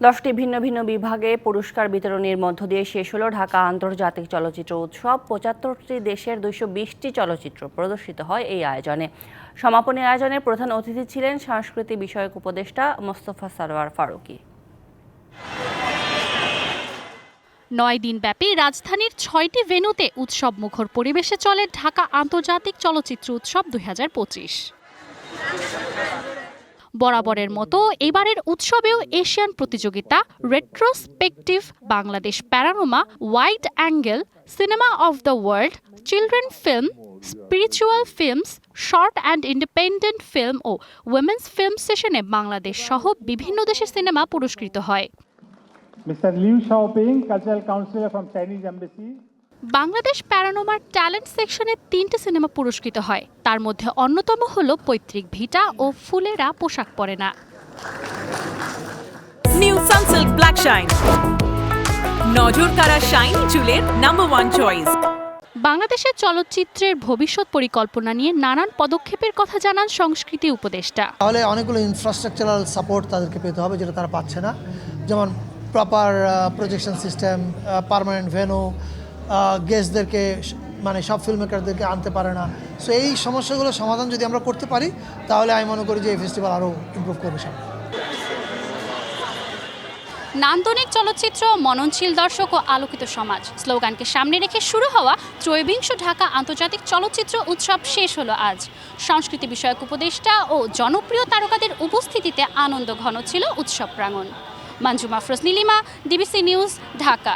10টি ভিন্ন ভিন্ন বিভাগে পুরস্কার বিতরণের মধ্য দিয়ে শেষ হলো ঢাকা আন্তর্জাতিক চলচ্চিত্র উৎসব। 75টি দেশের 220টি চলচ্চিত্র প্রদর্শিত হয় এই আয়োজনে। সমাপনী আয়োজনে প্রধান অতিথি ছিলেন সংস্কৃতি বিষয়ক উপদেষ্টা মোস্তফা সরওয়ার ফারুকী। 9 দিনব্যাপী রাজধানীর 6টি ভেন্যুতে উৎসব মুখর পরিবেশে চলে ঢাকা আন্তর্জাতিক চলচ্চিত্র উৎসব 2025। বরাবরের মতো এবারের উৎসবেও এশিয়ান প্রতিযোগিতা, retrospective, Bangladesh panorama, wide angle, cinema of the world, children film, spiritual films, short and independent film ও উইমেন্স ফিল্ম সেশনে বাংলাদেশ সহ বিভিন্ন দেশের সিনেমা পুরস্কৃত হয়। Mr. Liu Xiaoping, Cultural Counselor from Chinese Embassy. Bangladesh প্যানোরামার ট্যালেন্ট সেকশনে 3টি সিনেমা পুরস্কৃত হয়। তার মধ্যে অন্যতম হল পৈতৃক ভিটা ও ফুলেরা পোশাক পরে না। নিউ সানসিল্ক ব্ল্যাক শাইন, নজর কাড়া শাইনি চুলের নাম্বার 1 চয়েস। বাংলাদেশের চলচ্চিত্রের ভবিষ্যৎ পরিকল্পনা নিয়ে নানান পদক্ষেপের কথা জানান সংস্কৃতি উপদেষ্টা। তাহলে অনেকগুলো ইনফ্রাস্ট্রাকচারাল সাপোর্ট তাদেরকে পেতে হবে, যেটা তারা পাচ্ছে না, যেমন proper projection system, permanent venue, গেস্টদেরকে মানে সব ফিল্ম মেকারদেরকে আনতে পারে না। সো এই সমস্যাগুলো সমাধান যদি আমরা করতে পারি তাহলে আমি মনে করি যে এই ফেস্টিভ্যাল আরও ইমপ্রুভ করবে সামনে। নান্দনিক চলচ্চিত্র, মননশীল দর্শক ও আলোকিত সমাজ স্লোগানকে সামনে রেখে শুরু হওয়া 23শ ঢাকা আন্তর্জাতিক চলচ্চিত্র উৎসব শেষ হলো আজ। সংস্কৃতি বিষয়ক উপদেষ্টা ও জনপ্রিয় তারকাদের উপস্থিতিতে আনন্দ ঘন ছিল উৎসব প্রাঙ্গণ। Manjuma Afroz Nilima, DBC news, Dhaka.